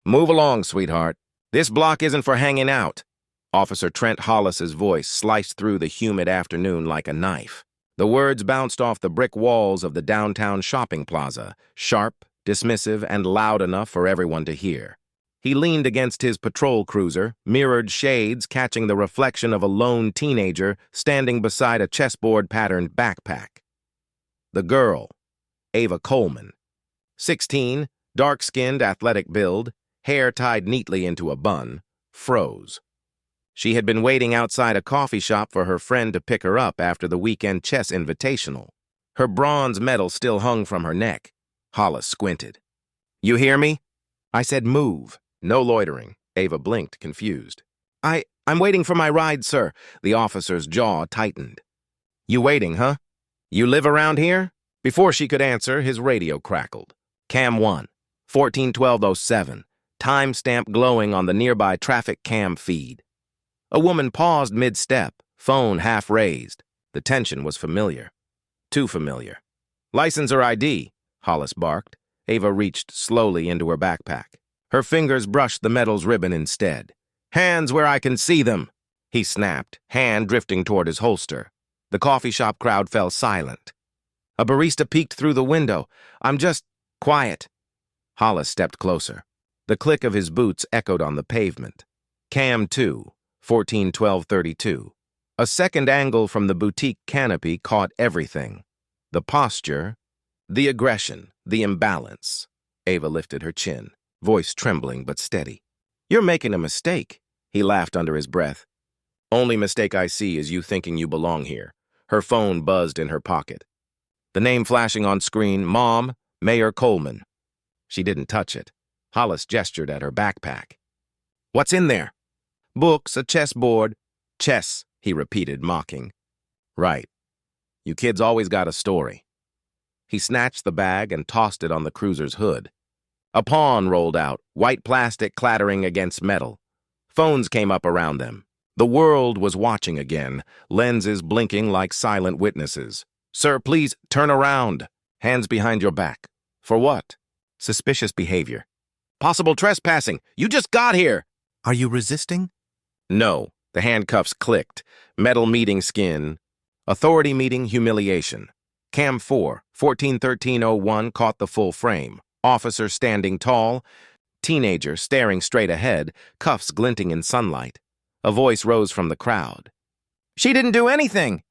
Move along, sweetheart. This block isn't for hanging out. Officer Trent Hollis's voice sliced through the humid afternoon like a knife. The words bounced off the brick walls of the downtown shopping plaza, sharp, dismissive, and loud enough for everyone to hear. He leaned against his patrol cruiser, mirrored shades catching the reflection of a lone teenager standing beside a chessboard-patterned backpack. The girl, Ava Coleman. 16, dark-skinned, athletic build, hair tied neatly into a bun, froze. She had been waiting outside a coffee shop for her friend to pick her up after the weekend chess invitational. Her bronze medal still hung from her neck. Hollis squinted. "You hear me?" I said move. No loitering. Ava blinked, confused. I'm waiting for my ride, sir." The officer's jaw tightened. "You waiting, huh? You live around here?" Before she could answer, his radio crackled. Cam 1, 14-12-07, timestamp glowing on the nearby traffic cam feed. A woman paused mid-step, phone half raised. The tension was familiar. Too familiar. "License or ID?" Hollis barked. Ava reached slowly into her backpack. Her fingers brushed the medal's ribbon instead. "Hands where I can see them," he snapped, hand drifting toward his holster. The coffee shop crowd fell silent. A barista peeked through the window. "I'm just quiet." Hollis stepped closer. The click of his boots echoed on the pavement. Cam 2, 14-12-32. A second angle from the boutique canopy caught everything. The posture, the aggression, the imbalance. Ava lifted her chin, voice trembling but steady. "You're making a mistake," he laughed under his breath. "Only mistake I see is you thinking you belong here." Her phone buzzed in her pocket. The name flashing on screen, Mom, Mayor Coleman. She didn't touch it. Hollis gestured at her backpack. "What's in there?" "Books, a chessboard." "Chess," he repeated, mocking. "Right. You kids always got a story." He snatched the bag and tossed it on the cruiser's hood. A pawn rolled out, white plastic clattering against metal. Phones came up around them. The world was watching again, lenses blinking like silent witnesses. "Sir, please turn around." "Hands behind your back." "For what?" "Suspicious behavior." "Possible trespassing. You just got here." "Are you resisting?" "No." The handcuffs clicked. Metal meeting skin. Authority meeting humiliation. Cam 4, 14-13-01 caught the full frame. Officer standing tall. Teenager staring straight ahead, cuffs glinting in sunlight. A voice rose from the crowd. "She didn't do anything."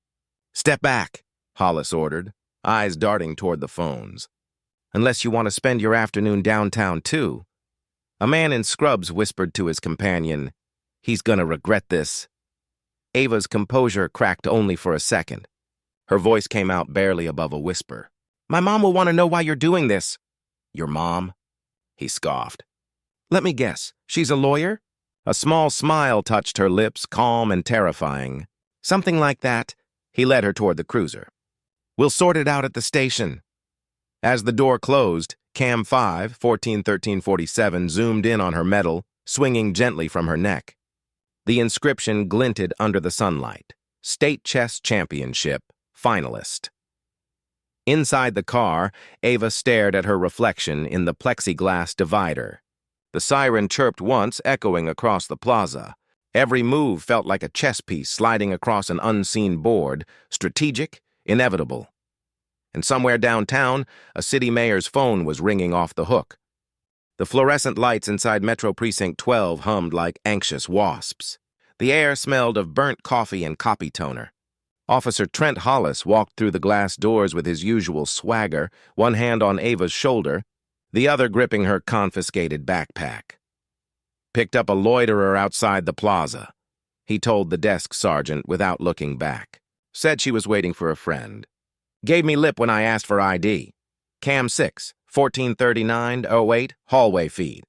"Step back," Hollis ordered, eyes darting toward the phones. "Unless you want to spend your afternoon downtown, too." A man in scrubs whispered to his companion, "He's gonna regret this." Ava's composure cracked only for a second. Her voice came out barely above a whisper. "My mom will want to know why you're doing this." "Your mom?" He scoffed. "Let me guess, she's a lawyer?" A small smile touched her lips, calm and terrifying. "Something like that." He led her toward the cruiser. "We'll sort it out at the station." As the door closed, Cam 5, 14-13-47 zoomed in on her medal, swinging gently from her neck. The inscription glinted under the sunlight. State Chess Championship, finalist. Inside the car, Ava stared at her reflection in the plexiglass divider. The siren chirped once, echoing across the plaza. Every move felt like a chess piece sliding across an unseen board, strategic, inevitable. And somewhere downtown, a city mayor's phone was ringing off the hook. The fluorescent lights inside Metro Precinct 12 hummed like anxious wasps. The air smelled of burnt coffee and copy toner. Officer Trent Hollis walked through the glass doors with his usual swagger, one hand on Ava's shoulder, the other gripping her confiscated backpack. "Picked up a loiterer outside the plaza," he told the desk sergeant without looking back. "Said she was waiting for a friend. Gave me lip when I asked for ID. Cam 6, 14-39-08, hallway feed."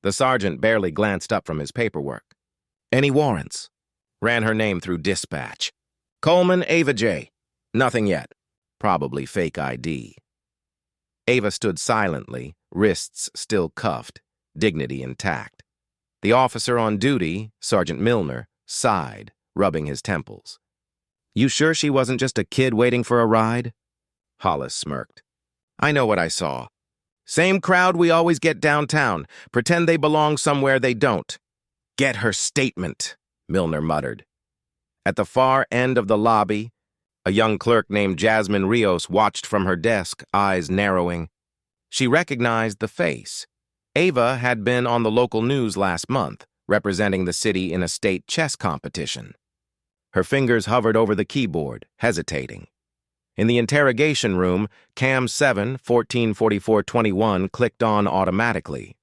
The sergeant barely glanced up from his paperwork. "Any warrants?" Ran her name through dispatch. "Coleman, Ava J. Nothing yet. Probably fake ID." Ava stood silently, wrists still cuffed, dignity intact. The officer on duty, Sergeant Milner, sighed, rubbing his temples. "You sure she wasn't just a kid waiting for a ride?" Hollis smirked. "I know what I saw." Same crowd we always get downtown. Pretend they belong somewhere they don't. Get her statement, Milner muttered. At the far end of the lobby, a young clerk named Jasmine Rios watched from her desk, eyes narrowing. She recognized the face. Ava had been on the local news last month, representing the city in a state chess competition. Her fingers hovered over the keyboard, hesitating. In the interrogation room, Cam 7, 144421 clicked on automatically.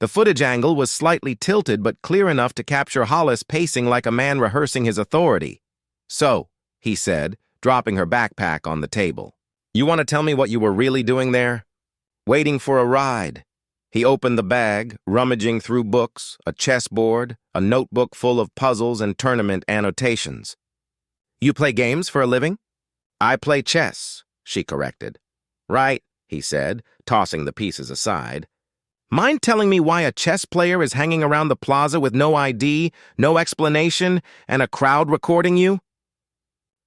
The footage angle was slightly tilted but clear enough to capture Hollis pacing like a man rehearsing his authority. "So," he said, dropping her backpack on the table. "You want to tell me what you were really doing there?" "Waiting for a ride." He opened the bag, rummaging through books, a chessboard, a notebook full of puzzles and tournament annotations. "You play games for a living?" "I play chess," she corrected. "Right," he said, tossing the pieces aside. "Mind telling me why a chess player is hanging around the plaza with no ID, no explanation, and a crowd recording you?"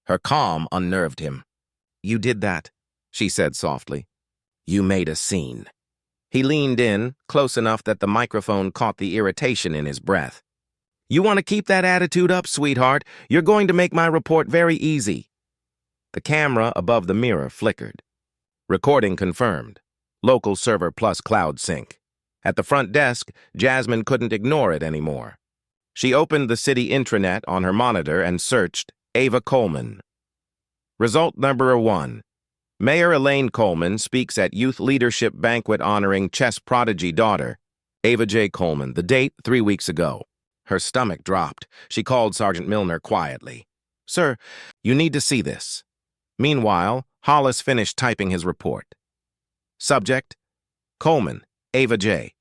Her calm unnerved him. "You did that," she said softly. "You made a scene." He leaned in, close enough that the microphone caught the irritation in his breath. "You want to keep that attitude up, sweetheart? You're going to make my report very easy." The camera above the mirror flickered. Recording confirmed. Local server plus cloud sync. At the front desk, Jasmine couldn't ignore it anymore. She opened the city intranet on her monitor and searched Ava Coleman. Result number 1. Mayor Elaine Coleman speaks at Youth Leadership Banquet honoring chess prodigy daughter, Ava J. Coleman. The date, 3 weeks ago. Her stomach dropped. She called Sergeant Milner quietly. "Sir, you need to see this." Meanwhile, Hollis finished typing his report. Subject: Coleman, Ava J.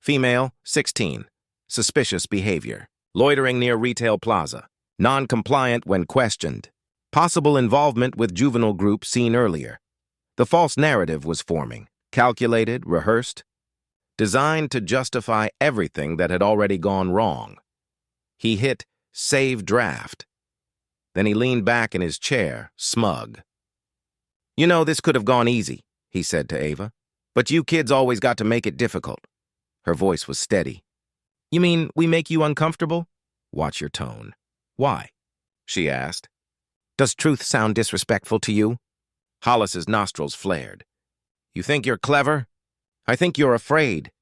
Female, 16. Suspicious behavior. Loitering near retail plaza. Non-compliant when questioned. Possible involvement with juvenile group seen earlier. The false narrative was forming. Calculated, rehearsed. Designed to justify everything that had already gone wrong. He hit Save Draft. Then he leaned back in his chair, smug. "You know, this could have gone easy," he said to Ava. "But you kids always got to make it difficult." Her voice was steady. "You mean we make you uncomfortable?" "Watch your tone." "Why?" she asked. "Does truth sound disrespectful to you?" Hollis's nostrils flared. "You think you're clever? I think you're afraid."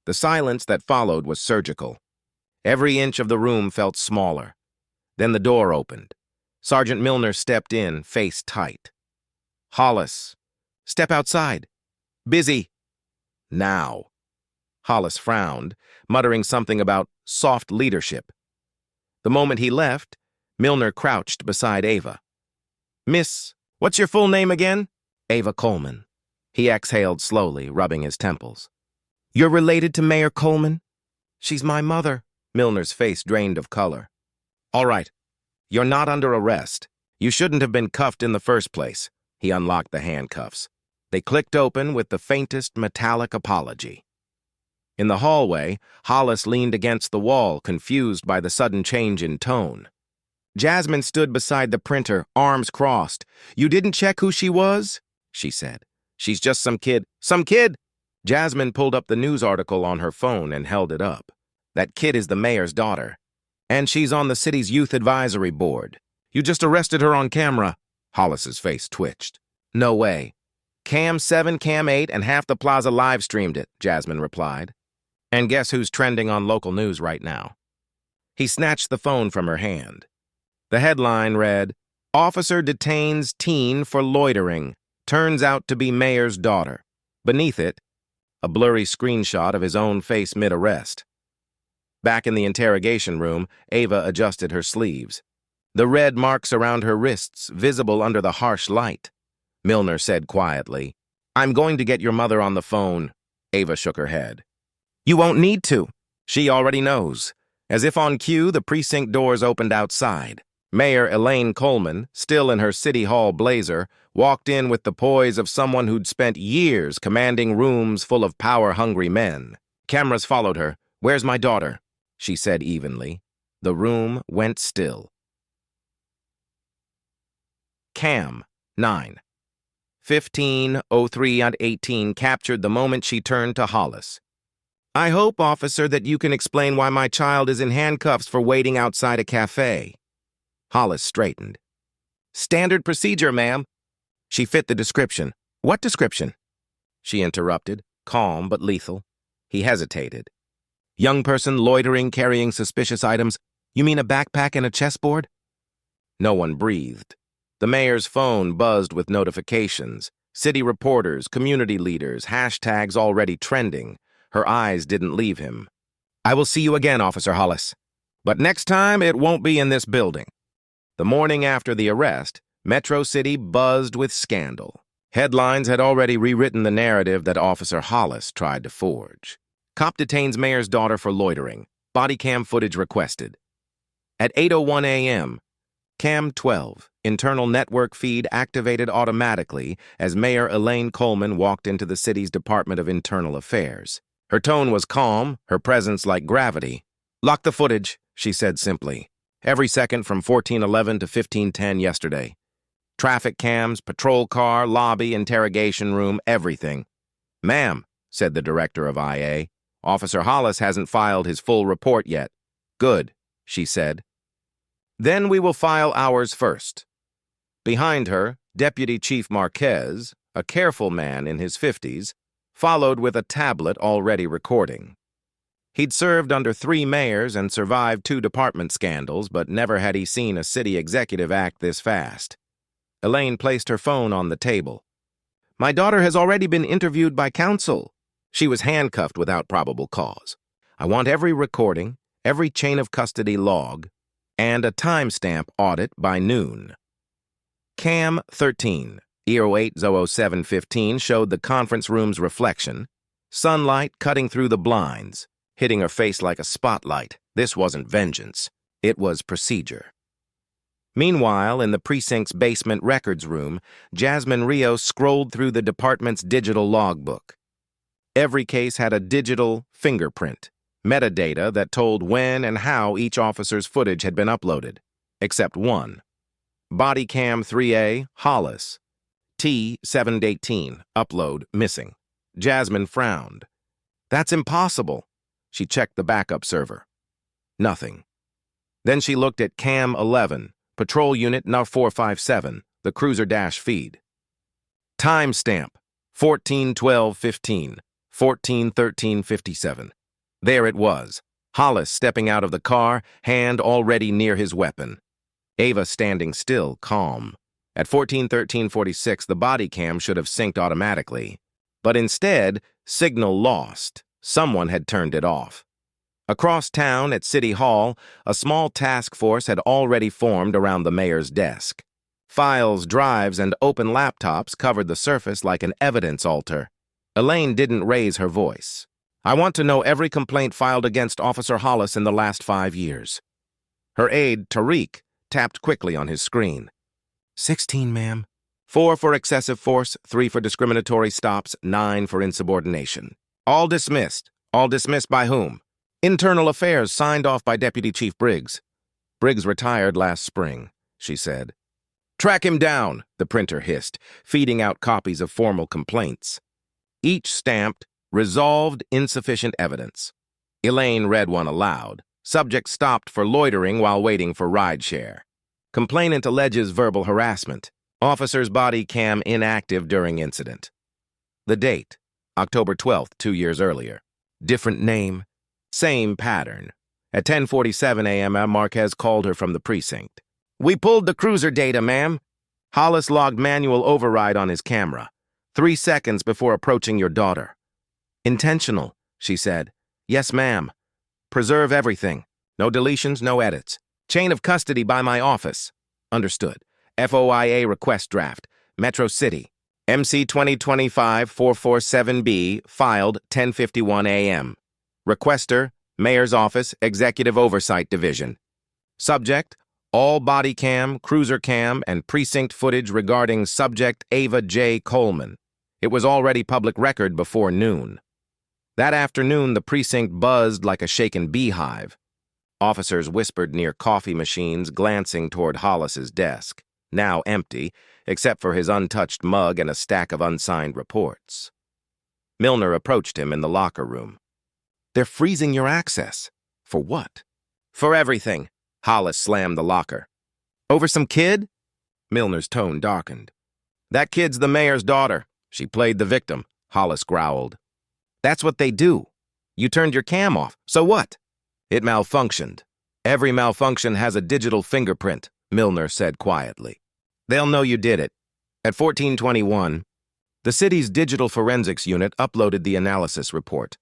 The silence that followed was surgical. Every inch of the room felt smaller. Then the door opened. Sergeant Milner stepped in, face tight. "Hollis, step outside. Busy." "Now." Hollis frowned, muttering something about soft leadership. The moment he left, Milner crouched beside Ava. "Miss, what's your full name again?" "Ava Coleman." He exhaled slowly, rubbing his temples. "You're related to Mayor Coleman?" "She's my mother." Milner's face drained of color. "All right. You're not under arrest. You shouldn't have been cuffed in the first place." He unlocked the handcuffs. They clicked open with the faintest metallic apology. In the hallway, Hollis leaned against the wall, confused by the sudden change in tone. Jasmine stood beside the printer, arms crossed. "You didn't check who she was?" she said. "She's just some kid." "Some kid?" Jasmine pulled up the news article on her phone and held it up. "That kid is the mayor's daughter. And she's on the city's youth advisory board. You just arrested her on camera." Hollis's face twitched. "No way. Cam 7, Cam 8, and half the plaza live-streamed it," Jasmine replied. "And guess who's trending on local news right now?" He snatched the phone from her hand. The headline read, "Officer detains teen for loitering. Turns out to be mayor's daughter." Beneath it, a blurry screenshot of his own face mid-arrest. Back in the interrogation room, Ava adjusted her sleeves. The red marks around her wrists visible under the harsh light. Milner said quietly, "I'm going to get your mother on the phone." Ava shook her head. "You won't need to. She already knows." As if on cue, the precinct doors opened outside. Mayor Elaine Coleman, still in her City Hall blazer, walked in with the poise of someone who'd spent years commanding rooms full of power-hungry men. Cameras followed her. "Where's my daughter?" she said evenly. The room went still. Cam, 9. 15:03 and 18 captured the moment she turned to Hollis. "I hope, officer, that you can explain why my child is in handcuffs for waiting outside a cafe." Hollis straightened. "Standard procedure, ma'am." She fit the description. "What description?" She interrupted, calm but lethal. He hesitated. "Young person loitering, carrying suspicious items. You mean a backpack and a chessboard?" No one breathed. The mayor's phone buzzed with notifications. City reporters, community leaders, hashtags already trending. Her eyes didn't leave him. "I will see you again, Officer Hollis. But next time, it won't be in this building." The morning after the arrest, Metro City buzzed with scandal. Headlines had already rewritten the narrative that Officer Hollis tried to forge. Cop detains mayor's daughter for loitering. Body cam footage requested. At 8:01 a.m., Cam 12, internal network feed activated automatically as Mayor Elaine Coleman walked into the city's Department of Internal Affairs. Her tone was calm, her presence like gravity. "Lock the footage," she said simply. "Every second from 14:11 to 15:10 yesterday. Traffic cams, patrol car, lobby, interrogation room, everything." "Ma'am," said the director of IA, "Officer Hollis hasn't filed his full report yet." "Good," she said. "Then we will file ours first." Behind her, Deputy Chief Marquez, a careful man in his 50s, followed with a tablet already recording. He'd served under 3 mayors and survived 2 department scandals, but never had he seen a city executive act this fast. Elaine placed her phone on the table. "My daughter has already been interviewed by counsel. She was handcuffed without probable cause. I want every recording, every chain of custody log, and a timestamp audit by noon." Cam 13, E08-0715 showed the conference room's reflection. Sunlight cutting through the blinds, hitting her face like a spotlight. This wasn't vengeance. It was procedure. Meanwhile, in the precinct's basement records room, Jasmine Rios scrolled through the department's digital logbook. Every case had a digital fingerprint, metadata that told when and how each officer's footage had been uploaded, except one. Body cam 3A, Hollis. T718, upload missing. Jasmine frowned. "That's impossible." She checked the backup server. Nothing. Then she looked at Cam 11, Patrol Unit No. 457, the cruiser dash feed. Timestamp, 14:12:15, 14:13:57. There it was, Hollis stepping out of the car, hand already near his weapon. Ava standing still, calm. At 14:13:46, the body cam should have synced automatically. But instead, signal lost. Someone had turned it off. Across town at City Hall, a small task force had already formed around the mayor's desk. Files, drives, and open laptops covered the surface like an evidence altar. Elaine didn't raise her voice. "I want to know every complaint filed against Officer Hollis in the last 5 years." Her aide, Tariq, tapped quickly on his screen. 16, ma'am. 4 for excessive force, 3 for discriminatory stops, 9 for insubordination. All dismissed. All dismissed by whom? Internal Affairs, signed off by Deputy Chief Briggs. Briggs retired last spring, she said. "Track him down," the printer hissed, feeding out copies of formal complaints. Each stamped, "Resolved insufficient evidence." Elaine read one aloud. Subject stopped for loitering while waiting for rideshare. Complainant alleges verbal harassment. Officer's body cam inactive during incident. The date, October 12th, 2 years earlier. Different name, same pattern. At 10:47 a.m., Marquez called her from the precinct. "We pulled the cruiser data, ma'am." Hollis logged manual override on his camera. 3 seconds before approaching your daughter. "Intentional," she said. "Yes, ma'am. Preserve everything. No deletions, no edits. Chain of custody by my office." "Understood. FOIA request draft. Metro City. MC 2025-447B, filed 10:51 a.m. Requester, Mayor's Office, Executive Oversight Division. Subject, all body cam, cruiser cam, and precinct footage regarding subject Ava J. Coleman. It was already public record before noon. That afternoon, the precinct buzzed like a shaken beehive. Officers whispered near coffee machines, glancing toward Hollis's desk, now empty, except for his untouched mug and a stack of unsigned reports. Milner approached him in the locker room. "They're freezing your access." "For what?" "For everything." Hollis slammed the locker. "Over some kid?" Milner's tone darkened. "That kid's the mayor's daughter. She played the victim," Hollis growled. "That's what they do. You turned your cam off. So what?" "It malfunctioned. Every malfunction has a digital fingerprint," Milner said quietly. "They'll know you did it." At 1421, the city's digital forensics unit uploaded the analysis report.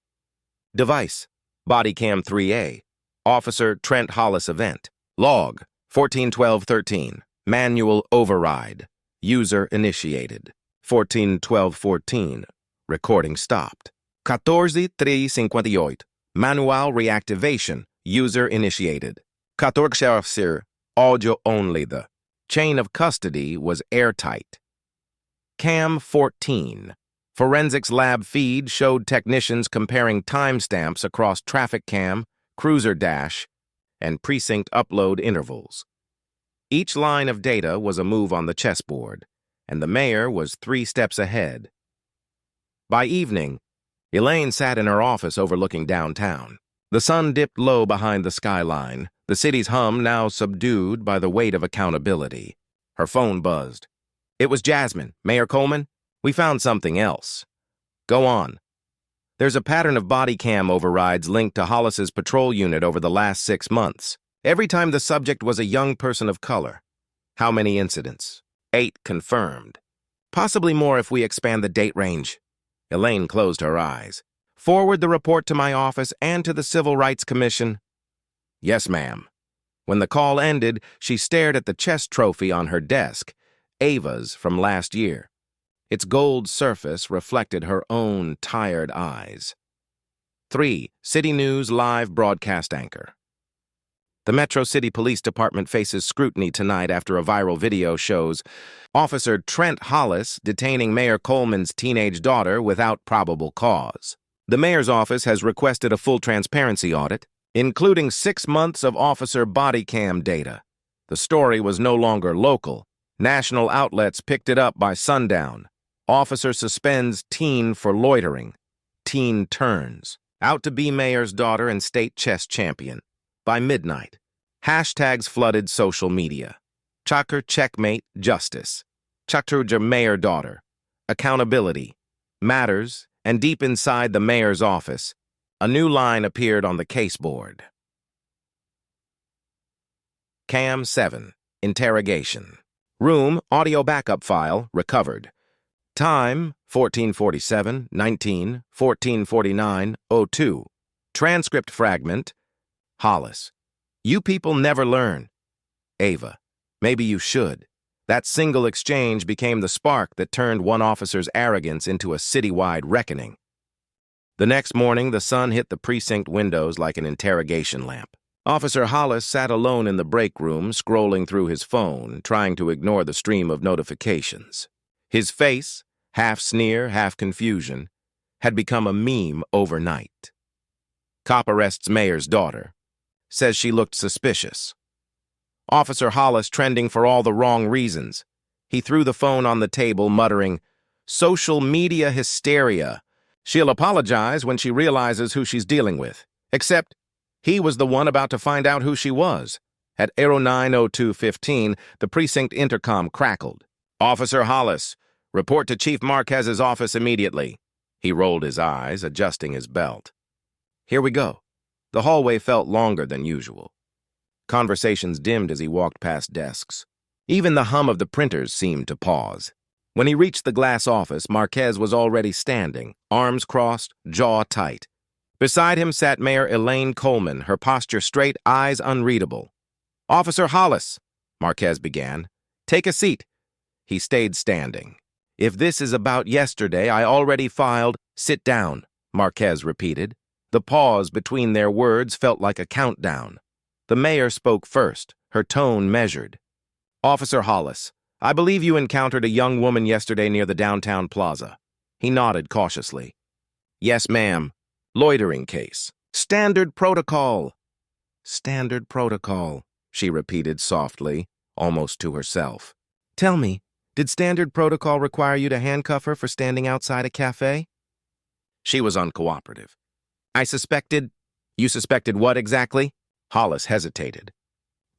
Device, Bodycam 3A, Officer Trent Hollis event. Log, 141213, manual override. User initiated. 141214, recording stopped. 14-358, manual reactivation. User initiated. 14 audio only. The chain of custody was airtight. Cam 14. Forensics lab feed showed technicians comparing timestamps across traffic cam, cruiser dash, and precinct upload intervals. Each line of data was a move on the chessboard, and the mayor was 3 steps ahead. By evening, Elaine sat in her office overlooking downtown. The sun dipped low behind the skyline, the city's hum now subdued by the weight of accountability. Her phone buzzed. "It was Jasmine. Mayor Coleman? We found something else." "Go on." "There's a pattern of body cam overrides linked to Hollis's patrol unit over the last 6 months. Every time the subject was a young person of color." "How many incidents?" 8 confirmed. "Possibly more if we expand the date range." Elaine closed her eyes. "Forward the report to my office and to the Civil Rights Commission." "Yes, ma'am." When the call ended, she stared at the chess trophy on her desk, Ava's from last year. Its gold surface reflected her own tired eyes. 3. City News live broadcast anchor. The Metro City Police Department faces scrutiny tonight after a viral video shows Officer Trent Hollis detaining Mayor Coleman's teenage daughter without probable cause. The mayor's office has requested a full transparency audit, including 6 months of officer body cam data. The story was no longer local. National outlets picked it up by sundown. Officer suspends teen for loitering. Teen turns. Out to be mayor's daughter and state chess champion. By midnight. Hashtags flooded social media. Chakra checkmate justice. Chakruja mayor daughter. Accountability. Matters. And deep inside the mayor's office, a new line appeared on the caseboard. Cam 7. Interrogation. Room, audio backup file, recovered. Time, 1447, 19, 1449, 02. Transcript fragment, Hollis. "You people never learn." Ava. "Maybe you should." That single exchange became the spark that turned one officer's arrogance into a citywide reckoning. The next morning, the sun hit the precinct windows like an interrogation lamp. Officer Hollis sat alone in the break room, scrolling through his phone, trying to ignore the stream of notifications. His face, half sneer, half confusion, had become a meme overnight. Cop arrests mayor's daughter. Says she looked suspicious. Officer Hollis trending for all the wrong reasons. He threw the phone on the table, muttering, "Social media hysteria. She'll apologize when she realizes who she's dealing with." Except, he was the one about to find out who she was. At 09:02:15, the precinct intercom crackled. "Officer Hollis, report to Chief Marquez's office immediately." He rolled his eyes, adjusting his belt. "Here we go." The hallway felt longer than usual. Conversations dimmed as he walked past desks. Even the hum of the printers seemed to pause. When he reached the glass office, Marquez was already standing, arms crossed, jaw tight. Beside him sat Mayor Elaine Coleman, her posture straight, eyes unreadable. "Officer Hollis," Marquez began. "Take a seat." He stayed standing. "If this is about yesterday, I already filed—" "Sit down," Marquez repeated. The pause between their words felt like a countdown. The mayor spoke first, her tone measured. "Officer Hollis, I believe you encountered a young woman yesterday near the downtown plaza." He nodded cautiously. "Yes, ma'am. Loitering case. Standard protocol." "Standard protocol," she repeated softly, almost to herself. "Tell me, Did standard protocol require you to handcuff her for standing outside a cafe? She was uncooperative. I suspected... You suspected what exactly? Hollis hesitated.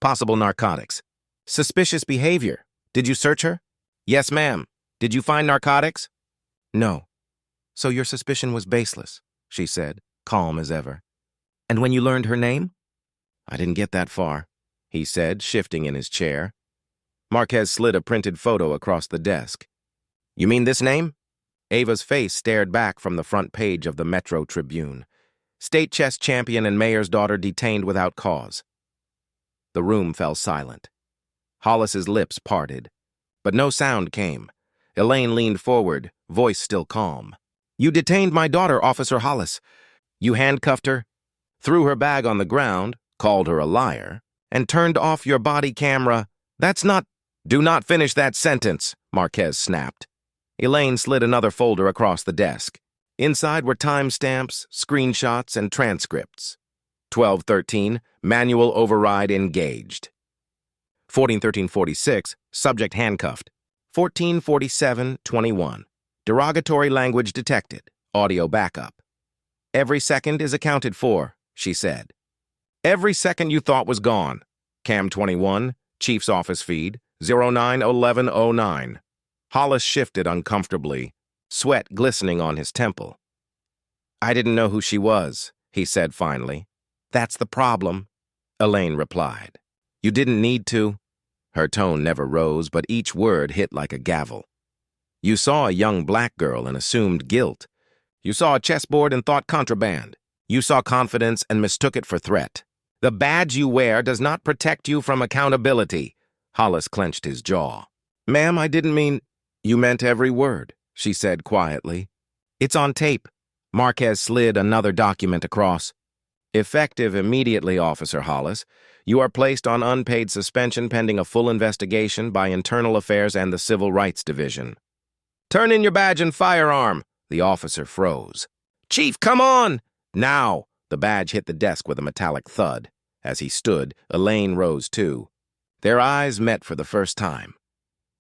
Possible narcotics. Suspicious behavior. Did you search her? Yes, ma'am. Did you find narcotics? No. So your suspicion was baseless, she said, calm as ever. And when you learned her name? I didn't get that far, he said, shifting in his chair. Marquez slid a printed photo across the desk. You mean this name? Ava's face stared back from the front page of the Metro Tribune. State chess champion and mayor's daughter detained without cause. The room fell silent. Hollis's lips parted, but no sound came. Elaine leaned forward, voice still calm. You detained my daughter, Officer Hollis. You handcuffed her, threw her bag on the ground, called her a liar, and turned off your body camera. That's not... Do not finish that sentence, Marquez snapped. Elaine slid another folder across the desk. Inside were timestamps, screenshots, and transcripts. 12:13, manual override engaged. 14:13:46, subject handcuffed. 14:47:21, derogatory language detected, audio backup. Every second is accounted for, she said. Every second you thought was gone. Cam 21, Chief's office feed, 09:11:09. Hollis shifted uncomfortably, sweat glistening on his temple. I didn't know who she was, he said finally. That's the problem, Elaine replied. You didn't need to. Her tone never rose, but each word hit like a gavel. You saw a young black girl and assumed guilt. You saw a chessboard and thought contraband. You saw confidence and mistook it for threat. The badge you wear does not protect you from accountability. Hollis clenched his jaw. Ma'am, I didn't mean... You meant every word, she said quietly. It's on tape. Marquez slid another document across. Effective immediately, Officer Hollis. You are placed on unpaid suspension pending a full investigation by Internal Affairs and the Civil Rights Division. Turn in your badge and firearm. The officer froze. Chief, come on! Now! The badge hit the desk with a metallic thud. As he stood, Elaine rose too. Their eyes met for the first time.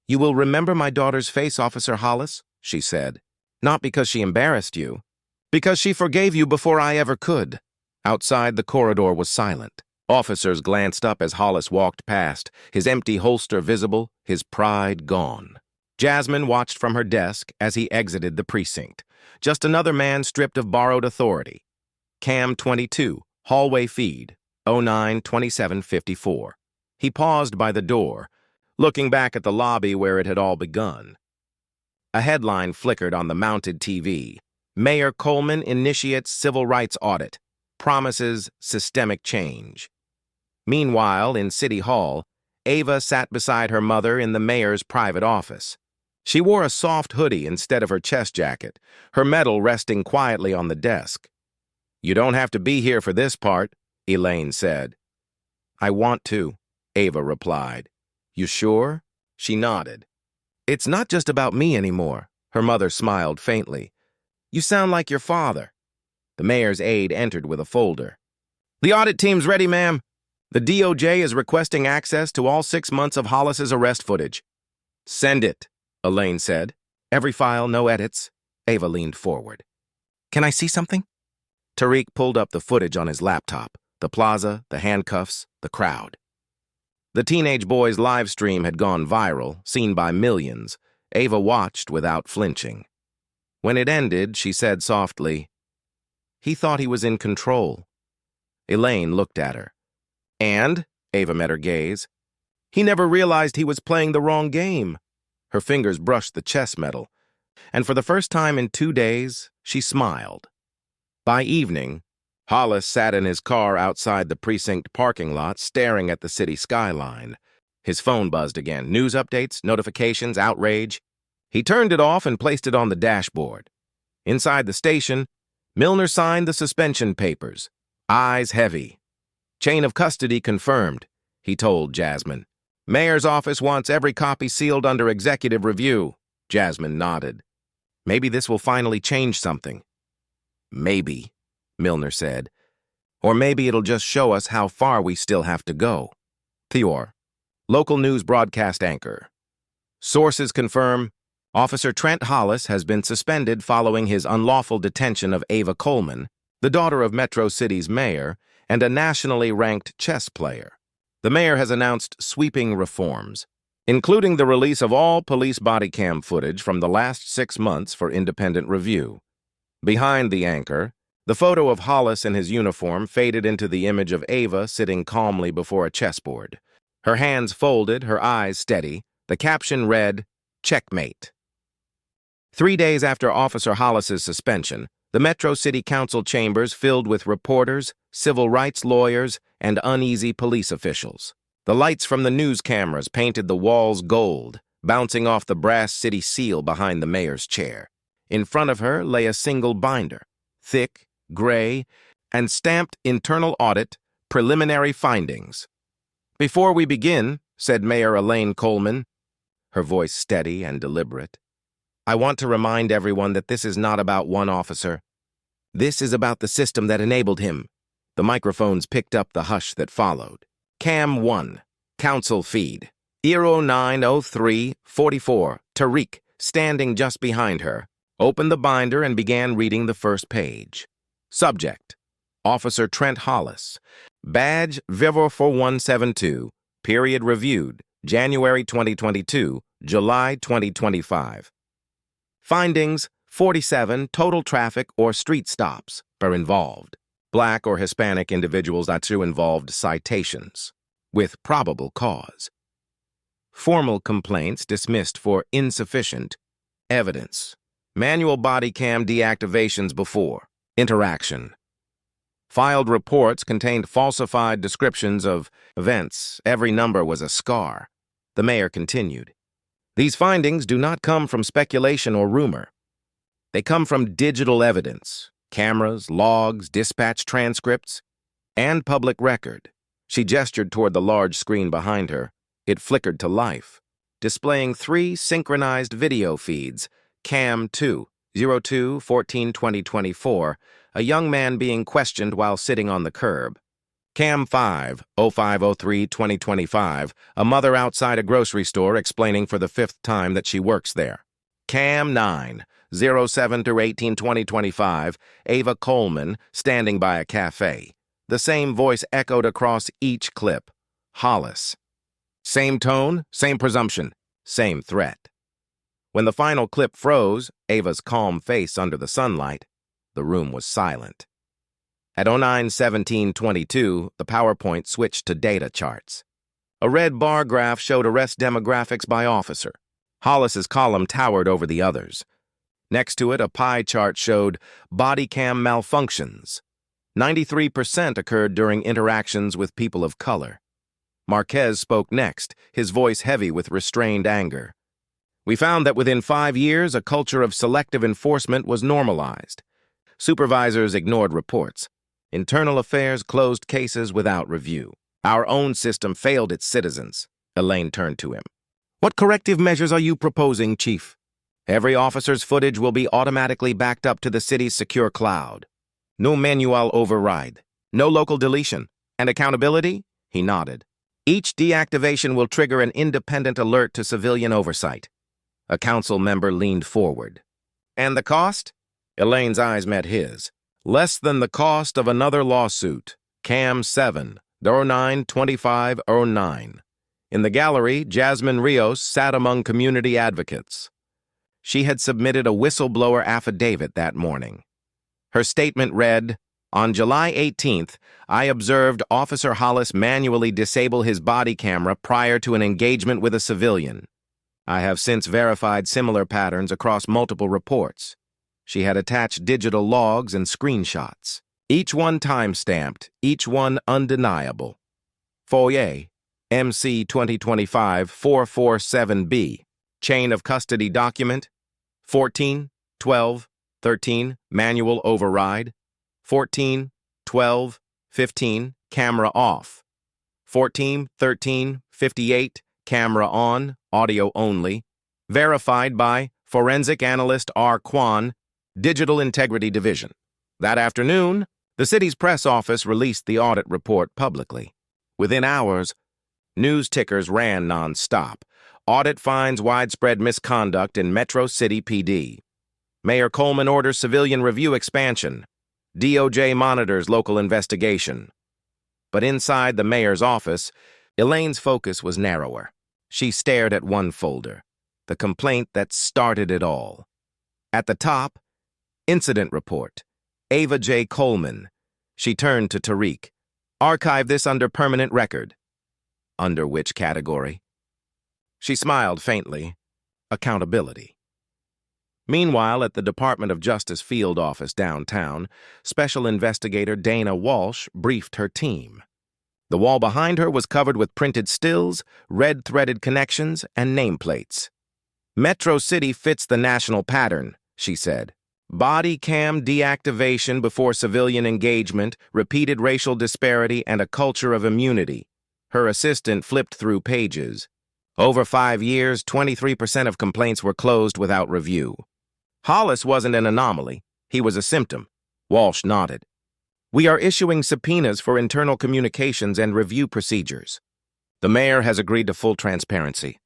You will remember my daughter's face, Officer Hollis, she said. Not because she embarrassed you. Because she forgave you before I ever could. Outside, the corridor was silent. Officers glanced up as Hollis walked past, his empty holster visible, his pride gone. Jasmine watched from her desk as he exited the precinct. Just another man stripped of borrowed authority. Cam 22, hallway feed, 09:27:54. He paused by the door, looking back at the lobby where it had all begun. A headline flickered on the mounted TV. Mayor Coleman initiates civil rights audit, promises systemic change. Meanwhile, in City Hall, Ava sat beside her mother in the mayor's private office. She wore a soft hoodie instead of her chest jacket, her medal resting quietly on the desk. You don't have to be here for this part, Elaine said. I want to, Ava replied. You sure? She nodded. It's not just about me anymore, her mother smiled faintly. You sound like your father. The mayor's aide entered with a folder. The audit team's ready, ma'am. The DOJ is requesting access to all 6 months of Hollis's arrest footage. Send it, Elaine said. Every file, no edits. Ava leaned forward. Can I see something? Tariq pulled up the footage on his laptop. The plaza, the handcuffs, the crowd. The teenage boy's live stream had gone viral, seen by millions. Ava watched without flinching. When it ended, she said softly, He thought he was in control. Elaine looked at her. And, Ava met her gaze, he never realized he was playing the wrong game. Her fingers brushed the chess metal, and for the first time in 2 days, she smiled. By evening, Hollis sat in his car outside the precinct parking lot, staring at the city skyline. His phone buzzed again. News updates, notifications, outrage. He turned it off and placed it on the dashboard. Inside the station, Milner signed the suspension papers, eyes heavy. Chain of custody confirmed, he told Jasmine. Mayor's office wants every copy sealed under executive review. Jasmine nodded. Maybe this will finally change something. Maybe, Milner said. Or maybe it'll just show us how far we still have to go. Thior, local news broadcast anchor. Sources confirm Officer Trent Hollis has been suspended following his unlawful detention of Ava Coleman, the daughter of Metro City's mayor and a nationally ranked chess player. The mayor has announced sweeping reforms, including the release of all police body cam footage from the last 6 months for independent review. Behind the anchor, the photo of Hollis in his uniform faded into the image of Ava sitting calmly before a chessboard. Her hands folded, her eyes steady. The caption read, "Checkmate." 3 days after Officer Hollis's suspension, the Metro City Council chambers filled with reporters, civil rights lawyers, and uneasy police officials. The lights from the news cameras painted the walls gold, bouncing off the brass city seal behind the mayor's chair. In front of her lay a single binder, thick, gray, and stamped Internal Audit, Preliminary Findings. "Before we begin," said Mayor Elaine Coleman, her voice steady and deliberate, "I want to remind everyone that this is not about one officer. This is about the system that enabled him." The microphones picked up the hush that followed. Cam 1, Council Feed. 090344, Tariq, standing just behind her, opened the binder and began reading the first page. Subject: Officer Trent Hollis. Badge Vivor 4172. Period reviewed. January 2022, July 2025. Findings: 47 total traffic or street stops per involved. Black or Hispanic individuals not too involved citations, with probable cause. Formal complaints dismissed for insufficient evidence. Manual body cam deactivations before interaction. Filed reports contained falsified descriptions of events. Every number was a scar. The mayor continued. These findings do not come from speculation or rumor. They come from digital evidence, cameras, logs, dispatch transcripts, and public record. She gestured toward the large screen behind her. It flickered to life, displaying 3 synchronized video feeds. Cam 2, 02/14/2024, a young man being questioned while sitting on the curb. Cam 5, 05/03/2025, a mother outside a grocery store explaining for the 5th time that she works there. Cam 9, 07/18/2025, Ava Coleman standing by a cafe. The same voice echoed across each clip. Hollis. Same tone, same presumption, same threat. When the final clip froze, Ava's calm face under the sunlight, the room was silent. At 09/17/22, the PowerPoint switched to data charts. A red bar graph showed arrest demographics by officer. Hollis's column towered over the others. Next to it, a pie chart showed body cam malfunctions. 93% occurred during interactions with people of color. Marquez spoke next, his voice heavy with restrained anger. "We found that within 5 years, a culture of selective enforcement was normalized. Supervisors ignored reports. Internal Affairs closed cases without review. Our own system failed its citizens." Elaine turned to him. "What corrective measures are you proposing, Chief?" "Every officer's footage will be automatically backed up to the city's secure cloud. No manual override. No local deletion. And accountability?" He nodded. "Each deactivation will trigger an independent alert to civilian oversight." A council member leaned forward. "And the cost?" Elaine's eyes met his. "Less than the cost of another lawsuit. Cam 7, 09/25/09. In the gallery, Jasmine Rios sat among community advocates. She had submitted a whistleblower affidavit that morning. Her statement read, "On July 18th, I observed Officer Hollis manually disable his body camera prior to an engagement with a civilian. I have since verified similar patterns across multiple reports." She had attached digital logs and screenshots, each one time-stamped, each one undeniable. Foyer, MC 2025-447B, Chain of Custody Document, 14/12/13, Manual Override, 14/12/15, Camera Off, 14/13/58, Camera On, Audio Only, verified by Forensic Analyst R. Kwan, Digital Integrity Division. That afternoon, the city's press office released the audit report publicly. Within hours, news tickers ran non-stop. Audit finds widespread misconduct in Metro City PD. Mayor Coleman orders civilian review expansion. DOJ monitors local investigation. But inside the mayor's office, Elaine's focus was narrower. She stared at one folder, the complaint that started it all. At the top, Incident Report, Ava J. Coleman. She turned to Tariq. Archive this under permanent record. Under which category? She smiled faintly. Accountability. Meanwhile, at the Department of Justice field office downtown, Special Investigator Dana Walsh briefed her team. The wall behind her was covered with printed stills, red-threaded connections, and nameplates. Metro City fits the national pattern, she said. Body cam deactivation before civilian engagement, repeated racial disparity, and a culture of immunity. Her assistant flipped through pages. Over 5 years, 23% of complaints were closed without review. Hollis wasn't an anomaly. He was a symptom. Walsh nodded. We are issuing subpoenas for internal communications and review procedures. The mayor has agreed to full transparency.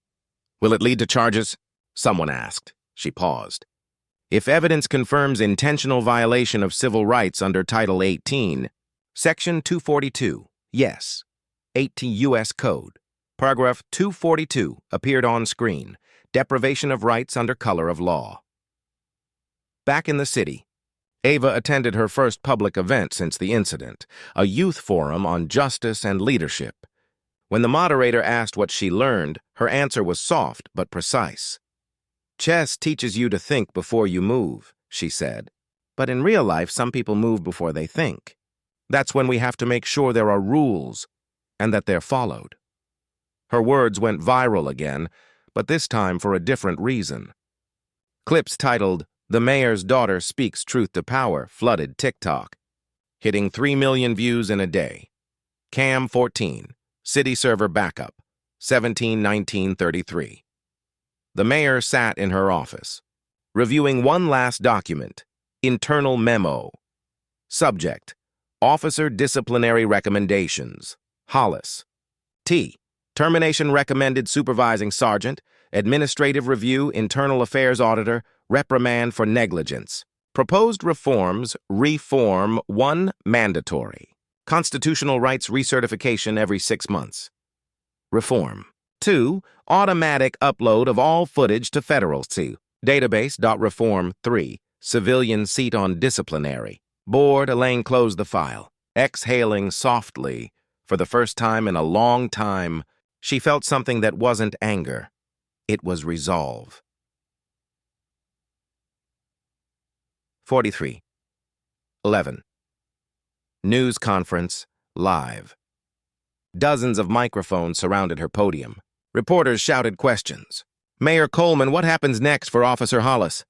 Will it lead to charges? Someone asked. She paused. If evidence confirms intentional violation of civil rights under Title 18, Section 242, yes. 18 U.S. Code. Paragraph 242 appeared on screen. Deprivation of rights under color of law. Back in the city, Ava attended her first public event since the incident, a youth forum on justice and leadership. When the moderator asked what she learned, her answer was soft but precise. Chess teaches you to think before you move, she said. But in real life, some people move before they think. That's when we have to make sure there are rules and that they're followed. Her words went viral again, but this time for a different reason. Clips titled, "The Mayor's Daughter Speaks Truth to Power" flooded TikTok, hitting 3 million views in a day. Cam 14, City Server Backup, 17-19-33. The mayor sat in her office, reviewing one last document, internal memo. Subject, Officer Disciplinary Recommendations. Hollis. T. Termination recommended supervising sergeant, administrative review, internal affairs auditor, reprimand for negligence. Proposed reforms, reform 1, mandatory. Constitutional rights recertification every 6 months. Reform. 2, automatic upload of all footage to federal C. Database.reform 3, civilian seat on disciplinary. Bored, Elaine closed the file. Exhaling softly, for the first time in a long time, she felt something that wasn't anger. It was resolve. 43. 11. News conference, live. Dozens of microphones surrounded her podium. Reporters shouted questions. Mayor Coleman, what happens next for Officer Hollis?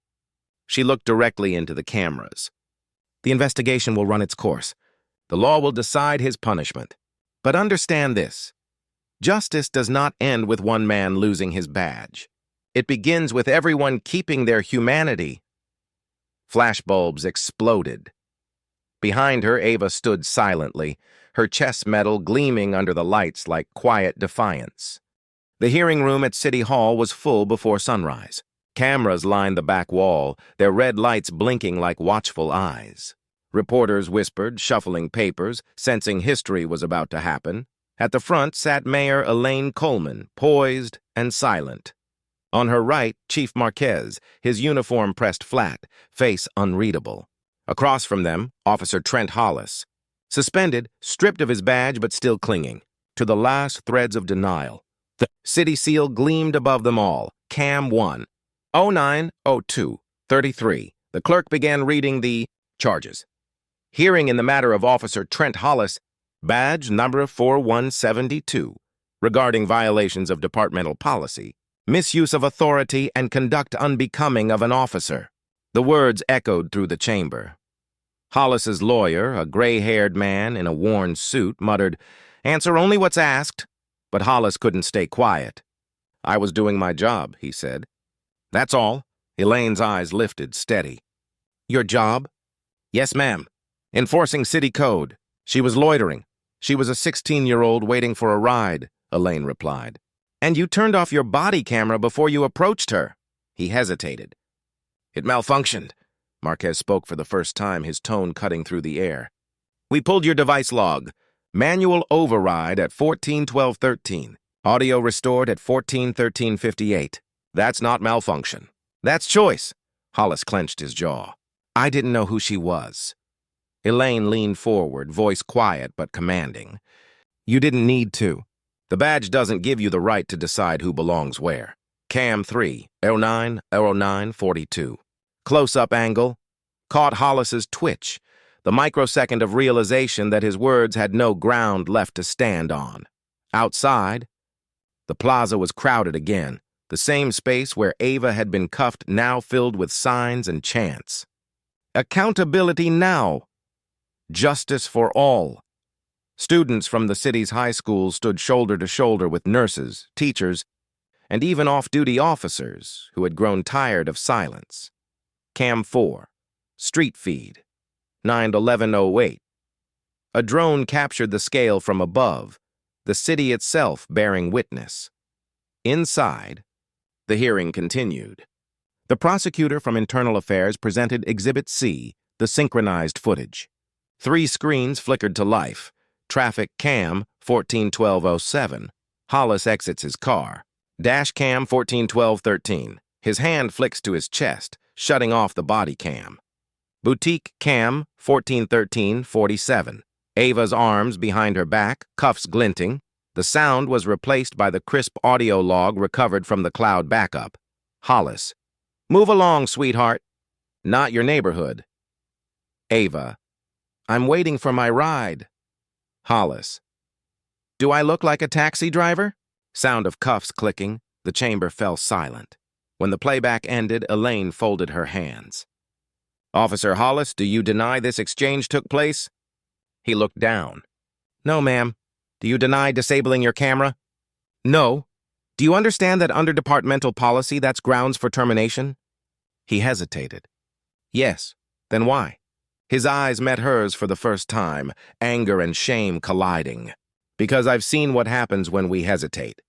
She looked directly into the cameras. The investigation will run its course. The law will decide his punishment. But understand this. Justice does not end with one man losing his badge. It begins with everyone keeping their humanity. Flashbulbs exploded. Behind her, Ava stood silently, her chest metal gleaming under the lights like quiet defiance. The hearing room at City Hall was full before sunrise. Cameras lined the back wall, their red lights blinking like watchful eyes. Reporters whispered, shuffling papers, sensing history was about to happen. At the front sat Mayor Elaine Coleman, poised and silent. On her right, Chief Marquez, his uniform pressed flat, face unreadable. Across from them, Officer Trent Hollis, suspended, stripped of his badge but still clinging, to the last threads of denial. The city seal gleamed above them all. Cam 1. 09-02-33. The clerk began reading the charges. Hearing in the matter of Officer Trent Hollis, badge number 4172, regarding violations of departmental policy, misuse of authority, and conduct unbecoming of an officer. The words echoed through the chamber. Hollis's lawyer, a gray-haired man in a worn suit, muttered, "Answer only what's asked." But Hollis couldn't stay quiet. "I was doing my job," he said. "That's all." Elaine's eyes lifted, steady. "Your job?" "Yes, ma'am. Enforcing city code. She was loitering. She was a 16-year-old waiting for a ride," Elaine replied. And you turned off your body camera before you approached her. He hesitated. It malfunctioned. Marquez spoke for the first time, his tone cutting through the air. We pulled your device log. Manual override at 14:12:13. Audio restored at 14:13:58. That's not malfunction. That's choice. Hollis clenched his jaw. I didn't know who she was. Elaine leaned forward, voice quiet but commanding. You didn't need to. The badge doesn't give you the right to decide who belongs where. Cam 3, 09:09:42. Close-up angle. Caught Hollis's twitch, the microsecond of realization that his words had no ground left to stand on. Outside, the plaza was crowded again, the same space where Ava had been cuffed now filled with signs and chants. Accountability now. Justice for all. Students from the city's high schools stood shoulder to shoulder with nurses, teachers, and even off-duty officers who had grown tired of silence. Cam 4. Street feed. 9/11:08. A drone captured the scale from above, the city itself bearing witness. Inside, the hearing continued. The prosecutor from Internal Affairs presented Exhibit C, the synchronized footage. 3 screens flickered to life. Traffic cam 14:12:07. Hollis exits his car. Dash cam 14:12:13. His hand flicks to his chest, shutting off the body cam. Boutique cam 14:13:47. Ava's arms behind her back, cuffs glinting. The sound was replaced by the crisp audio log recovered from the cloud backup. Hollis. Move along, sweetheart. Not your neighborhood. Ava. I'm waiting for my ride. Hollis. Do I look like a taxi driver? Sound of cuffs clicking. The chamber fell silent. When the playback ended, Elaine folded her hands. Officer Hollis, do you deny this exchange took place? He looked down. No, ma'am. Do you deny disabling your camera? No. Do you understand that under departmental policy that's grounds for termination? He hesitated. Yes. Then why? His eyes met hers for the first time, anger and shame colliding. Because I've seen what happens when we hesitate.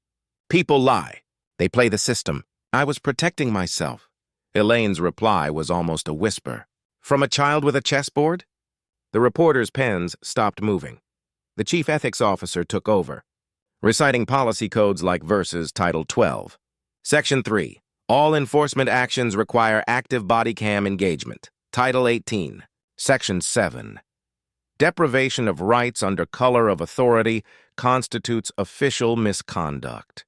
People lie. They play the system. I was protecting myself. Elaine's reply was almost a whisper. From a child with a chessboard? The reporter's pens stopped moving. The chief ethics officer took over, reciting policy codes like verses Title 12. Section 3. All enforcement actions require active body cam engagement. Title 18. Section 7. Deprivation of rights under color of authority constitutes official misconduct.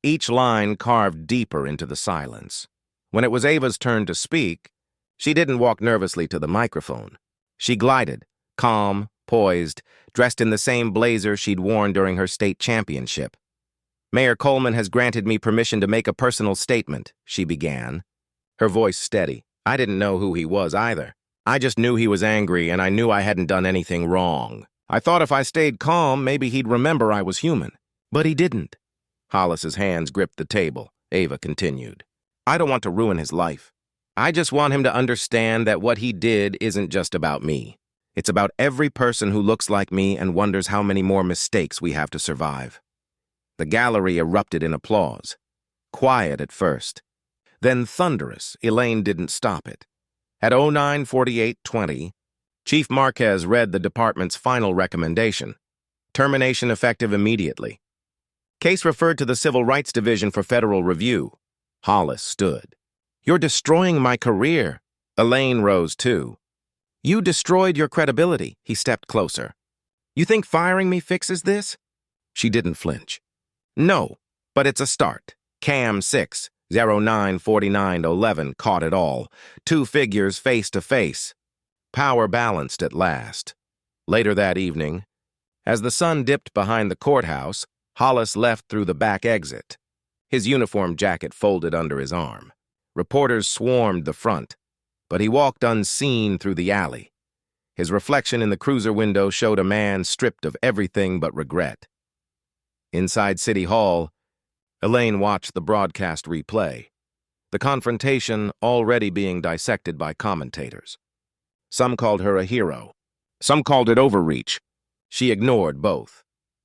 Each line carved deeper into the silence. When it was Ava's turn to speak, she didn't walk nervously to the microphone. She glided, calm, poised, dressed in the same blazer she'd worn during her state championship. Mayor Coleman has granted me permission to make a personal statement, she began, her voice steady. I didn't know who he was either. I just knew he was angry, and I knew I hadn't done anything wrong. I thought if I stayed calm, maybe he'd remember I was human. But he didn't. Hollis's hands gripped the table. Ava continued. I don't want to ruin his life. I just want him to understand that what he did isn't just about me. It's about every person who looks like me and wonders how many more mistakes we have to survive. The gallery erupted in applause. Quiet at first. Then thunderous. Elaine didn't stop it. At 09:48:20, Chief Marquez read the department's final recommendation. Termination effective immediately. Case referred to the Civil Rights Division for federal review. Hollis stood. You're destroying my career. Elaine rose too. You destroyed your credibility. He stepped closer. You think firing me fixes this? She didn't flinch. No, but it's a start. Cam 6, 09:49:11 caught it all. 2 figures face to face. Power balanced at last. Later that evening, as the sun dipped behind the courthouse, Hollis left through the back exit, his uniform jacket folded under his arm. Reporters swarmed the front, but he walked unseen through the alley. His reflection in the cruiser window showed a man stripped of everything but regret. Inside City Hall, Elaine watched the broadcast replay, the confrontation already being dissected by commentators. Some called her a hero. Some called it overreach. She ignored both.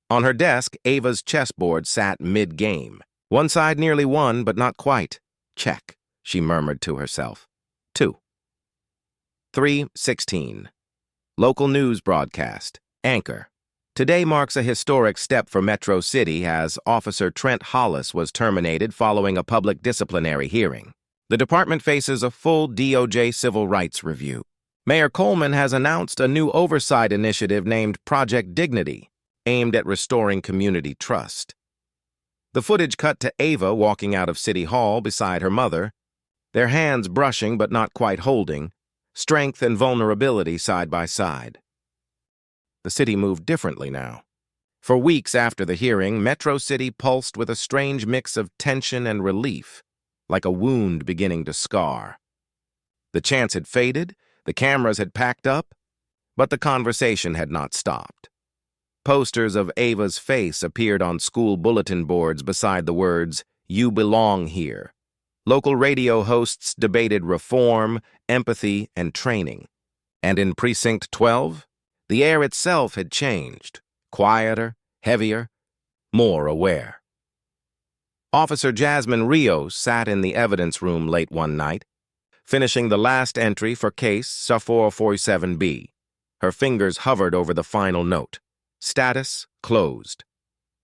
On her desk, Ava's chessboard sat mid-game. One side nearly won, but not quite. Check, she murmured to herself. 2. 3:16. Local news broadcast. Anchor. Today marks a historic step for Metro City as Officer Trent Hollis was terminated following a public disciplinary hearing. The department faces a full DOJ civil rights review. Mayor Coleman has announced a new oversight initiative named Project Dignity, aimed at restoring community trust. The footage cut to Ava walking out of City Hall beside her mother, their hands brushing but not quite holding, strength and vulnerability side by side. The city moved differently now. For weeks after the hearing, Metro City pulsed with a strange mix of tension and relief, like a wound beginning to scar. The chants had faded, the cameras had packed up, but the conversation had not stopped. Posters of Ava's face appeared on school bulletin boards beside the words, "You belong here." Local radio hosts debated reform, empathy, and training. And in Precinct 12, the air itself had changed, quieter, heavier, more aware. Officer Jasmine Rios sat in the evidence room late one night, finishing the last entry for case 447B. Her fingers hovered over the final note. Status closed.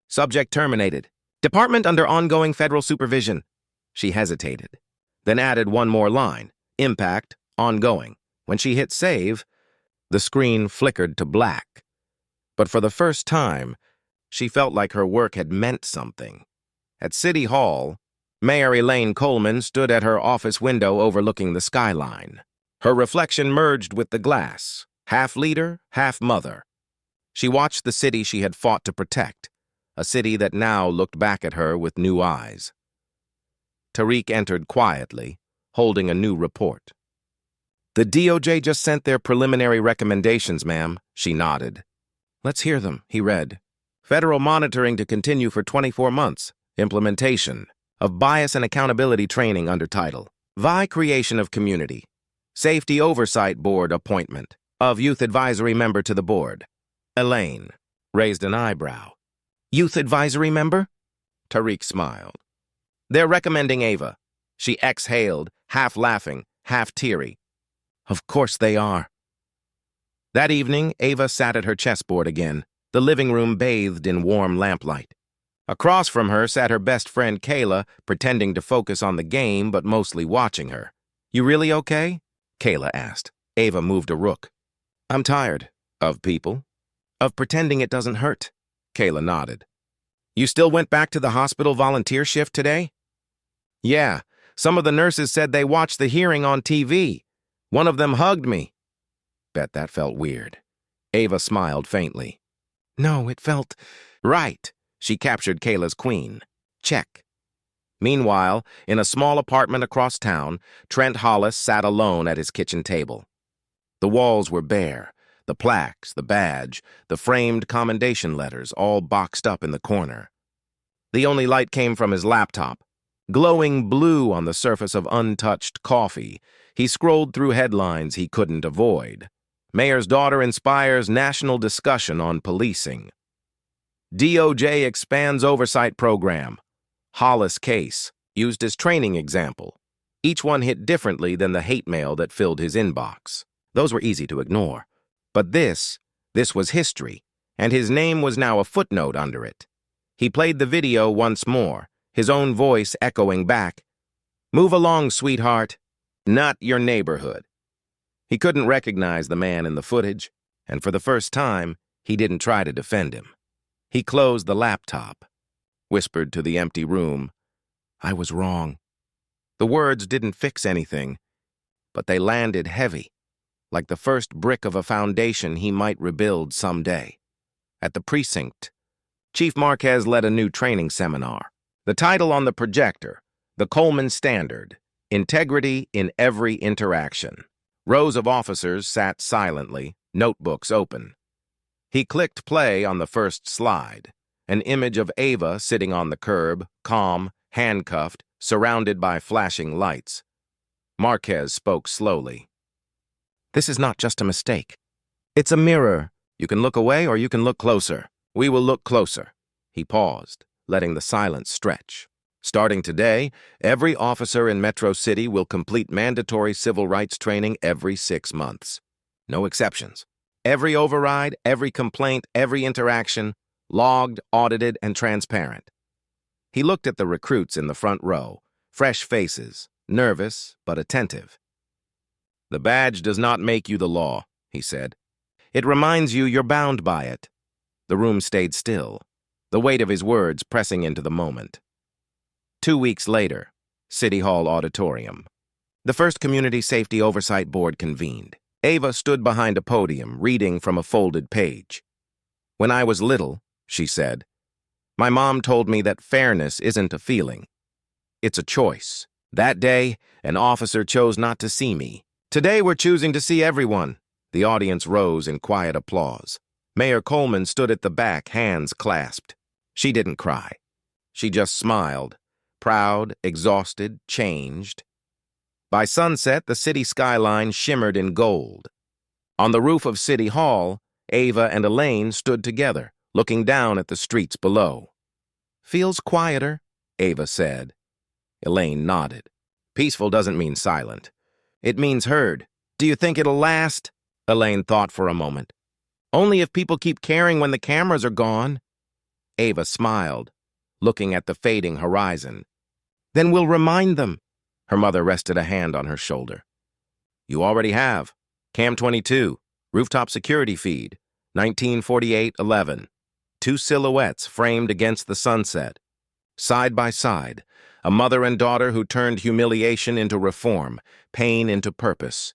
Subject terminated. Department under ongoing federal supervision. She hesitated, then added one more line. Impact ongoing. When she hit save, the screen flickered to black. But for the first time, she felt like her work had meant something. At City Hall, Mayor Elaine Coleman stood at her office window overlooking the skyline. Her reflection merged with the glass, half leader, half mother. She watched the city she had fought to protect, a city that now looked back at her with new eyes. Tariq entered quietly, holding a new report. "The DOJ just sent their preliminary recommendations, ma'am," she nodded. "Let's hear them," he read. "Federal monitoring to continue for 24 months. Implementation of bias and accountability training under title. VI creation of community. Safety Oversight Board appointment of Youth Advisory member to the board." Elaine raised an eyebrow. "Youth Advisory member?" Tariq smiled. "They're recommending Ava." She exhaled, half laughing, half teary. "Of course they are." That evening, Ava sat at her chessboard again, the living room bathed in warm lamplight. Across from her sat her best friend Kayla, pretending to focus on the game but mostly watching her. "You really okay?" Kayla asked. Ava moved a rook. "I'm tired. Of people. Of pretending it doesn't hurt." Kayla nodded. "You still went back to the hospital volunteer shift today?" "Yeah. Some of the nurses said they watched the hearing on TV. One of them hugged me." Bet that felt weird. Ava smiled faintly. "No, it felt right." She captured Kayla's queen. Check. Meanwhile, in a small apartment across town, Trent Hollis sat alone at his kitchen table. The walls were bare, the plaques, the badge, the framed commendation letters all boxed up in the corner. The only light came from his laptop. Glowing blue on the surface of untouched coffee, he scrolled through headlines he couldn't avoid. Mayor's daughter inspires national discussion on policing. DOJ expands oversight program. Hollis case, used as training example. Each one hit differently than the hate mail that filled his inbox. Those were easy to ignore. But this was history, and his name was now a footnote under it. He played the video once more, his own voice echoing back. "Move along, sweetheart. Not your neighborhood." He couldn't recognize the man in the footage, and for the first time, he didn't try to defend him. He closed the laptop, whispered to the empty room, "I was wrong." The words didn't fix anything, but they landed heavy, like the first brick of a foundation he might rebuild someday. At the precinct, Chief Marquez led a new training seminar. The title on the projector, The Coleman Standard, Integrity in Every Interaction. Rows of officers sat silently, notebooks open. He clicked play on the first slide, an image of Ava sitting on the curb, calm, handcuffed, surrounded by flashing lights. Marquez spoke slowly. "This is not just a mistake. It's a mirror. You can look away or you can look closer. We will look closer. He paused, letting the silence stretch. Starting today, every officer in Metro City will complete mandatory civil rights training every 6 months. No exceptions. Every override, every complaint, every interaction, logged, audited, and transparent. He looked at the recruits in the front row, fresh faces, nervous but attentive. The badge does not make you the law, he said. It reminds you you're bound by it. The room stayed still, the weight of his words pressing into the moment. 2 weeks later, City Hall Auditorium. The first Community Safety Oversight Board convened. Ava stood behind a podium, reading from a folded page. When I was little, she said, my mom told me that fairness isn't a feeling. It's a choice. That day, an officer chose not to see me. Today, we're choosing to see everyone. The audience rose in quiet applause. Mayor Coleman stood at the back, hands clasped. She didn't cry. She just smiled. Proud, exhausted, changed. By sunset, the city skyline shimmered in gold. On the roof of City Hall, Ava and Elaine stood together, looking down at the streets below. Feels quieter, Ava said. Elaine nodded. Peaceful doesn't mean silent. It means heard. Do you think it'll last? Elaine thought for a moment. Only if people keep caring when the cameras are gone. Ava smiled, looking at the fading horizon. Then we'll remind them. Her mother rested a hand on her shoulder. You already have. Cam 22, rooftop security feed, 1948-11. 2 silhouettes framed against the sunset. Side by side, a mother and daughter who turned humiliation into reform, pain into purpose.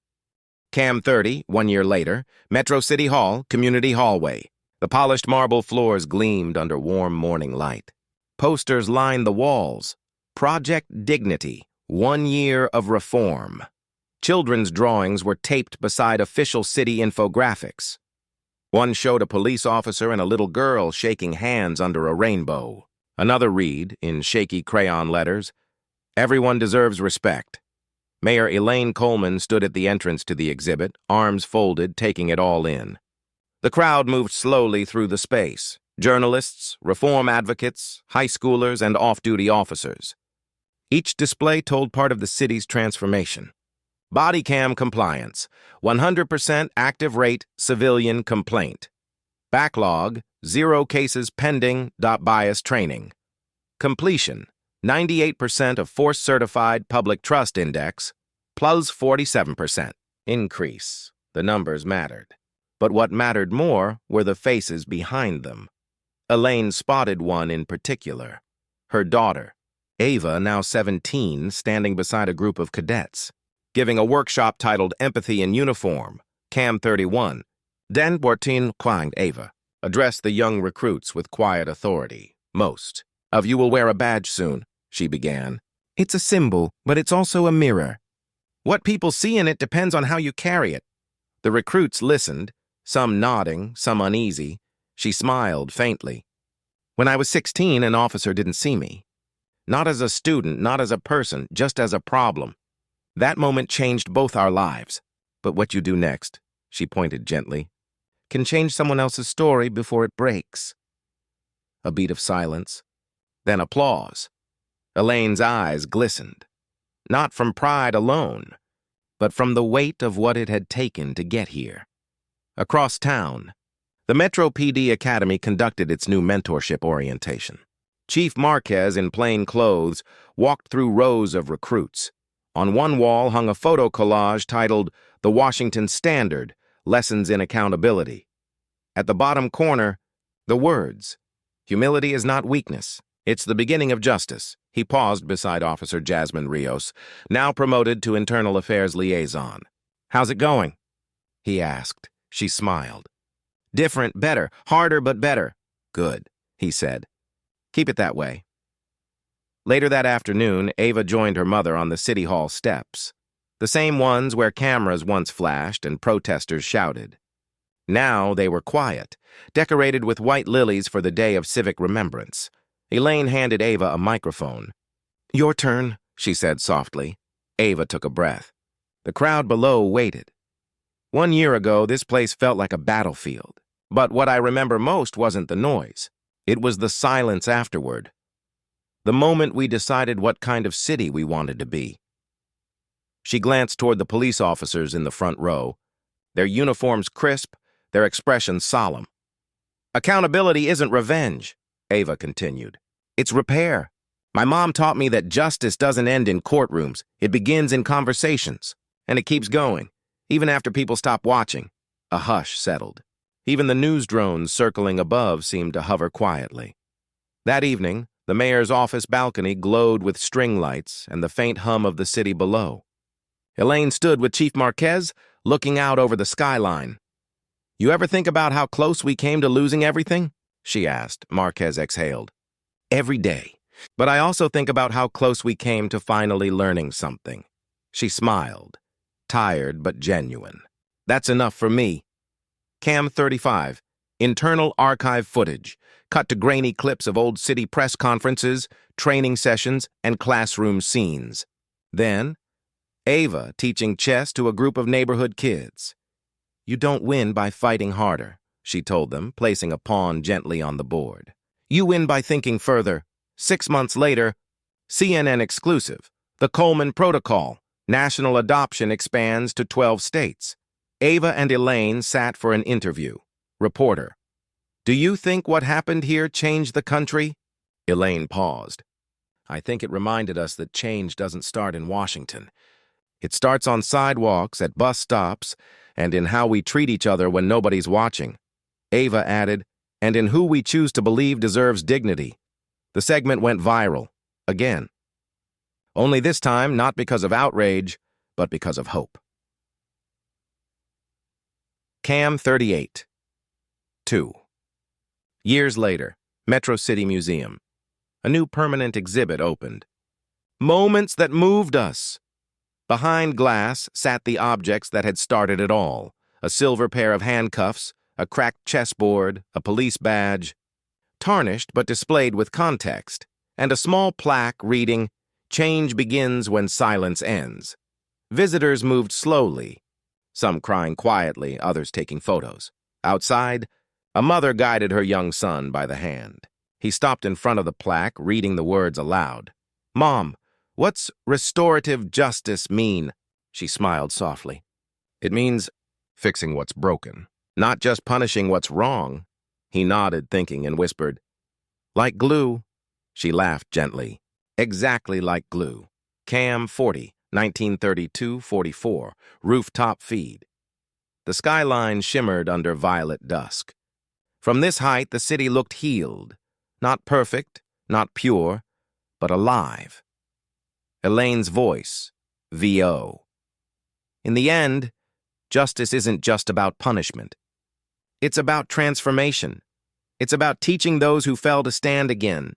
Cam 30, 1 year later, Metro City Hall, community hallway. The polished marble floors gleamed under warm morning light. Posters lined the walls. Project Dignity, 1 year of reform. Children's drawings were taped beside official city infographics. One showed a police officer and a little girl shaking hands under a rainbow. Another read, in shaky crayon letters, Everyone deserves respect. Mayor Elaine Coleman stood at the entrance to the exhibit, arms folded, taking it all in. The crowd moved slowly through the space. Journalists, reform advocates, high schoolers, and off-duty officers. Each display told part of the city's transformation. Body cam compliance, 100% active rate civilian complaint. Backlog, 0 cases pending. Bias training. Completion, 98% of force-certified public trust index, plus 47%. Increase. The numbers mattered. But what mattered more were the faces behind them. Elaine spotted one in particular. Her daughter, Ava, now 17, standing beside a group of cadets, giving a workshop titled Empathy in Uniform, Cam 31. Den 14 Kwang Ava addressed the young recruits with quiet authority. Most of you will wear a badge soon, she began. It's a symbol, but it's also a mirror. What people see in it depends on how you carry it. The recruits listened, some nodding, some uneasy. She smiled faintly. When I was 16, an officer didn't see me. Not as a student, not as a person, just as a problem. That moment changed both our lives. But what you do next, she pointed gently, can change someone else's story before it breaks. A beat of silence, then applause. Elaine's eyes glistened, not from pride alone, but from the weight of what it had taken to get here. Across town, the Metro PD Academy conducted its new mentorship orientation. Chief Marquez, in plain clothes, walked through rows of recruits. On one wall hung a photo collage titled The Washington Standard, Lessons in Accountability. At the bottom corner, the words, Humility is not weakness. It's the beginning of justice. He paused beside Officer Jasmine Rios, now promoted to Internal Affairs Liaison. How's it going? He asked. She smiled. Different, better, harder but better. Good, he said. Keep it that way. Later that afternoon, Ava joined her mother on the City Hall steps, the same ones where cameras once flashed and protesters shouted. Now they were quiet, decorated with white lilies for the day of civic remembrance. Elaine handed Ava a microphone. Your turn, she said softly. Ava took a breath. The crowd below waited. 1 year ago, this place felt like a battlefield. But what I remember most wasn't the noise. It was the silence afterward. The moment we decided what kind of city we wanted to be. She glanced toward the police officers in the front row, their uniforms crisp, their expressions solemn. Accountability isn't revenge, Ava continued. It's repair. My mom taught me that justice doesn't end in courtrooms. It begins in conversations. And it keeps going, even after people stop watching. A hush settled. Even the news drones circling above seemed to hover quietly. That evening, the mayor's office balcony glowed with string lights and the faint hum of the city below. Elaine stood with Chief Marquez, looking out over the skyline. "You ever think about how close we came to losing everything?" she asked. Marquez exhaled. "Every day. But I also think about how close we came to finally learning something." She smiled, tired but genuine. "That's enough for me." Cam 35, internal archive footage, cut to grainy clips of old city press conferences, training sessions, and classroom scenes. Then, Ava teaching chess to a group of neighborhood kids. "You don't win by fighting harder," she told them, placing a pawn gently on the board. "You win by thinking further." 6 months later, CNN exclusive, the Coleman Protocol, national adoption expands to 12 states. Ava and Elaine sat for an interview. Reporter: "Do you think what happened here changed the country?" Elaine paused. "I think it reminded us that change doesn't start in Washington. It starts on sidewalks, at bus stops, and in how we treat each other when nobody's watching." Ava added, "And in who we choose to believe deserves dignity." The segment went viral, again. Only this time, not because of outrage, but because of hope. Cam 38. 2. Years later, Metro City Museum. A new permanent exhibit opened. Moments that moved us. Behind glass sat the objects that had started it all. A silver pair of handcuffs, a cracked chessboard, a police badge, tarnished but displayed with context, and a small plaque reading, "Change begins when silence ends." Visitors moved slowly, some crying quietly, others taking photos. Outside, a mother guided her young son by the hand. He stopped in front of the plaque, reading the words aloud. "Mom, what's restorative justice mean?" She smiled softly. "It means fixing what's broken, not just punishing what's wrong." He nodded, thinking, and whispered, "Like glue." She laughed gently. "Exactly like glue." Cam 40, 1932-44, rooftop feed. The skyline shimmered under violet dusk. From this height, the city looked healed. Not perfect, not pure, but alive. Elaine's voice, VO. In the end, justice isn't just about punishment. It's about transformation. It's about teaching those who fell to stand again,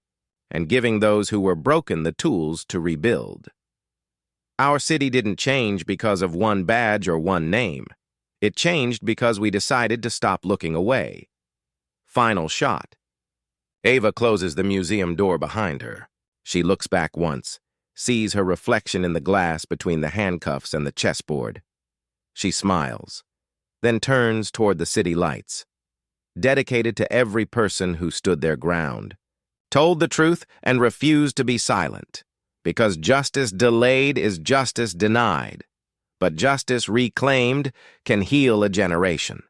and giving those who were broken the tools to rebuild. Our city didn't change because of one badge or one name. It changed because we decided to stop looking away. Final shot. Ava closes the museum door behind her. She looks back once, sees her reflection in the glass between the handcuffs and the chessboard. She smiles, then turns toward the city lights. Dedicated to every person who stood their ground, told the truth and refused to be silent. Because justice delayed is justice denied, but justice reclaimed can heal a generation.